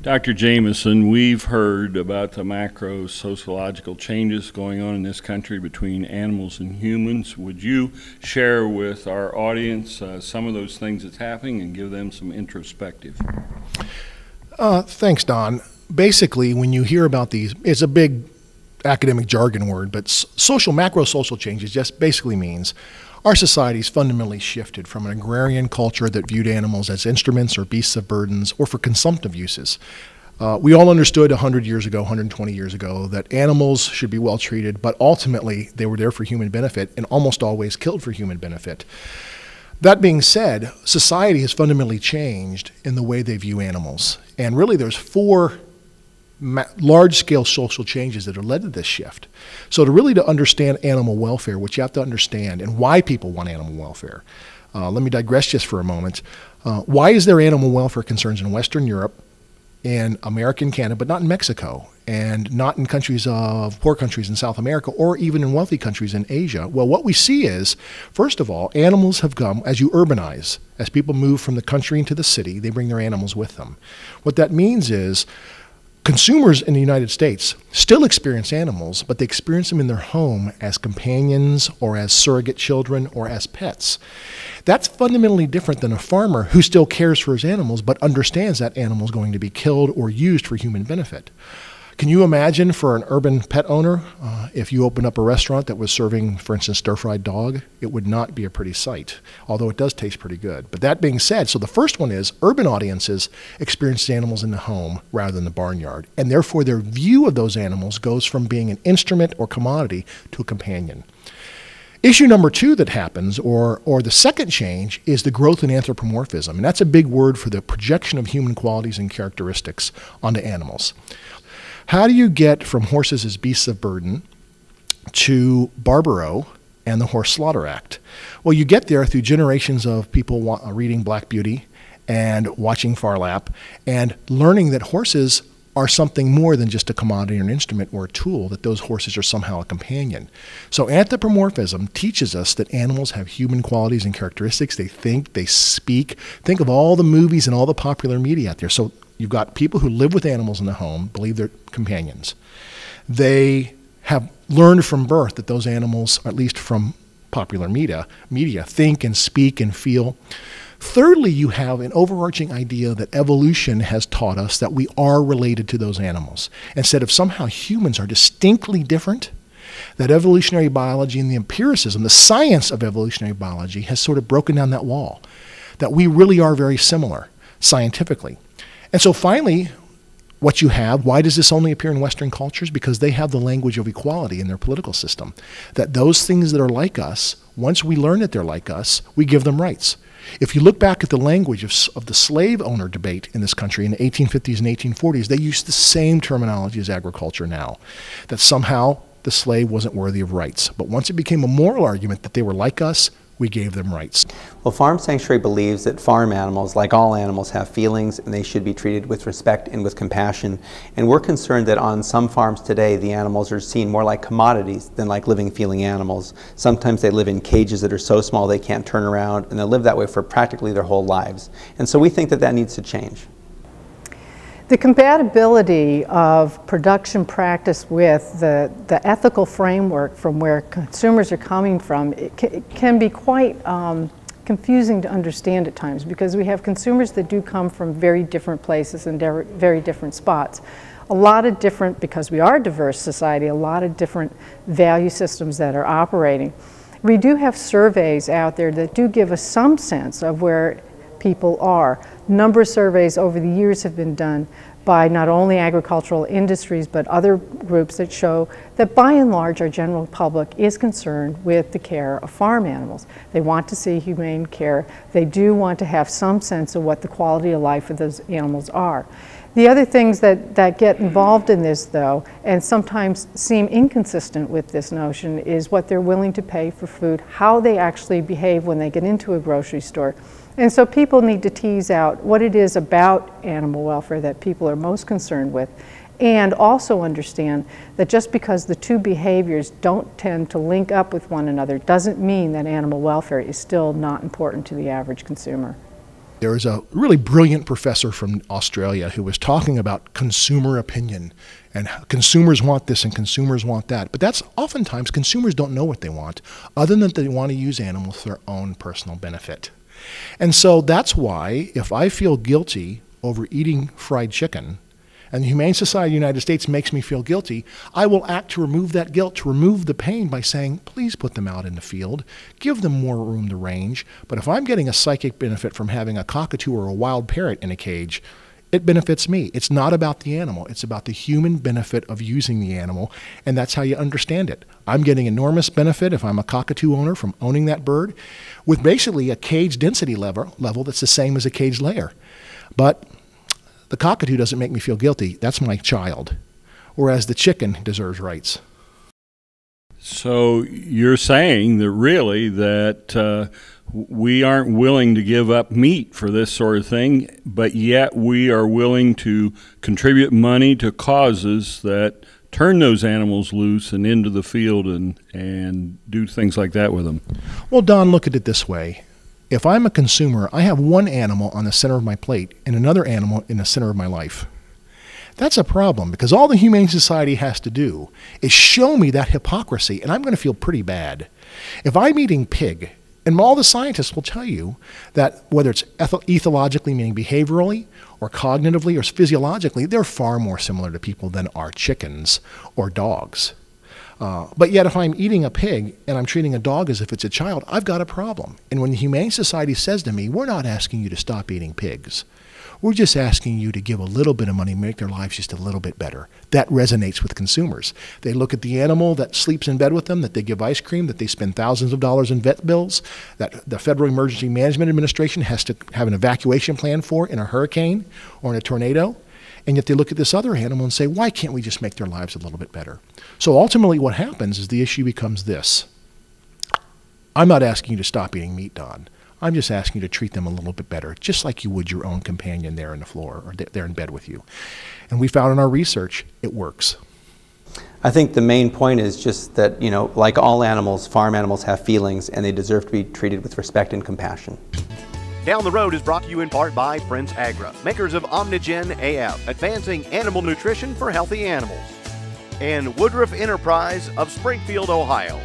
Dr. Jameson, we've heard about the macro sociological changes going on in this country between animals and humans. Would you share with our audience some of those things that's happening and give them some introspective? Thanks, Don. Basically, when you hear about these, it's a big academic jargon word, but macro social changes just basically means our society's fundamentally shifted from an agrarian culture that viewed animals as instruments or beasts of burdens or for consumptive uses. We all understood 100 years ago, 120 years ago, that animals should be well treated, but ultimately they were there for human benefit and almost always killed for human benefit. That being said, society has fundamentally changed in the way they view animals. And really there's four large-scale social changes that have led to this shift. So to understand animal welfare, what you have to understand and why people want animal welfare. Let me digress just for a moment. Why is there animal welfare concerns in Western Europe, in America and Canada, but not in Mexico, and not in poor countries in South America, or even in wealthy countries in Asia? Well, what we see is, first of all, animals have come, as you urbanize, as people move from the country into the city, they bring their animals with them. What that means is, consumers in the United States still experience animals, but they experience them in their home as companions or as surrogate children or as pets. That's fundamentally different than a farmer who still cares for his animals but understands that animal is going to be killed or used for human benefit. Can you imagine for an urban pet owner, if you opened up a restaurant that was serving, for instance, stir-fried dog? It would not be a pretty sight, although it does taste pretty good. But that being said, so the first one is urban audiences experience animals in the home rather than the barnyard, and therefore their view of those animals goes from being an instrument or commodity to a companion. Issue number two that happens, or the second change, is the growth in anthropomorphism, and that's a big word for the projection of human qualities and characteristics onto animals. How do you get from horses as beasts of burden to Barbaro and the Horse Slaughter Act? Well, you get there through generations of people reading Black Beauty and watching Phar Lap and learning that horses are something more than just a commodity or an instrument or a tool, that those horses are somehow a companion. So anthropomorphism teaches us that animals have human qualities and characteristics. They think, they speak. Think of all the movies and all the popular media out there. So you've got people who live with animals in the home, believe they're companions. They have learned from birth that those animals, at least from popular media, think and speak and feel. Thirdly, you have an overarching idea that evolution has taught us that we are related to those animals. Instead of somehow humans are distinctly different, that evolutionary biology and the empiricism, the science of evolutionary biology, has sort of broken down that wall, that we really are very similar scientifically. And so finally, what you have, why does this only appear in Western cultures? Because they have the language of equality in their political system. That those things that are like us, once we learn that they're like us, we give them rights. If you look back at the language of the slave owner debate in this country in the 1850s and 1840s, they used the same terminology as agriculture now. That somehow the slave wasn't worthy of rights. But once it became a moral argument that they were like us, we gave them rights. Well, Farm Sanctuary believes that farm animals, like all animals, have feelings and they should be treated with respect and with compassion. And we're concerned that on some farms today, the animals are seen more like commodities than like living, feeling animals. Sometimes they live in cages that are so small they can't turn around, and they'll live that way for practically their whole lives. And so we think that that needs to change. The compatibility of production practice with the ethical framework from where consumers are coming from, it can be quite confusing to understand at times, because we have consumers that do come from very different places and very different spots. A lot of different, because we are a diverse society, a lot of different value systems that are operating. We do have surveys out there that do give us some sense of where people are. A number of surveys over the years have been done by not only agricultural industries but other groups that show that by and large our general public is concerned with the care of farm animals. They want to see humane care. They do want to have some sense of what the quality of life of those animals are. The other things that get involved in this, though, and sometimes seem inconsistent with this notion, is what they're willing to pay for food, how they actually behave when they get into a grocery store. And so people need to tease out what it is about animal welfare that people are most concerned with, and also understand that just because the two behaviors don't tend to link up with one another doesn't mean that animal welfare is still not important to the average consumer. There was a really brilliant professor from Australia who was talking about consumer opinion and consumers want this and consumers want that. But that's oftentimes consumers don't know what they want other than that they want to use animals for their own personal benefit. And so that's why if I feel guilty over eating fried chicken and the Humane Society of the United States makes me feel guilty, I will act to remove that guilt, to remove the pain by saying, please put them out in the field, give them more room to range. But if I'm getting a psychic benefit from having a cockatoo or a wild parrot in a cage, it benefits me. It's not about the animal. It's about the human benefit of using the animal, and that's how you understand it. I'm getting enormous benefit if I'm a cockatoo owner from owning that bird with basically a cage density level that's the same as a cage layer. But the cockatoo doesn't make me feel guilty. That's my child. Whereas the chicken deserves rights. So you're saying that really that we aren't willing to give up meat for this sort of thing, but yet we are willing to contribute money to causes that turn those animals loose and into the field and do things like that with them. Well, Don, look at it this way. If I'm a consumer, I have one animal on the center of my plate and another animal in the center of my life. That's a problem because all the Humane Society has to do is show me that hypocrisy, and I'm going to feel pretty bad. If I'm eating pig, and all the scientists will tell you that whether it's ethologically, meaning behaviorally, or cognitively, or physiologically, they're far more similar to people than are chickens or dogs. But yet if I'm eating a pig and I'm treating a dog as if it's a child, I've got a problem. And when the Humane Society says to me, we're not asking you to stop eating pigs. We're just asking you to give a little bit of money, make their lives just a little bit better. That resonates with consumers. They look at the animal that sleeps in bed with them, that they give ice cream, that they spend thousands of dollars in vet bills, that the Federal Emergency Management Administration has to have an evacuation plan for in a hurricane or in a tornado. And yet they look at this other animal and say, why can't we just make their lives a little bit better? So ultimately what happens is the issue becomes this. I'm not asking you to stop eating meat, Don. I'm just asking you to treat them a little bit better, just like you would your own companion there on the floor or there in bed with you. And we found in our research, it works. I think the main point is just that, you know, like all animals, farm animals have feelings and they deserve to be treated with respect and compassion. Down the Road is brought to you in part by Prince Agra, makers of Omnigen AF, advancing animal nutrition for healthy animals, and Woodruff Enterprise of Springfield, Ohio,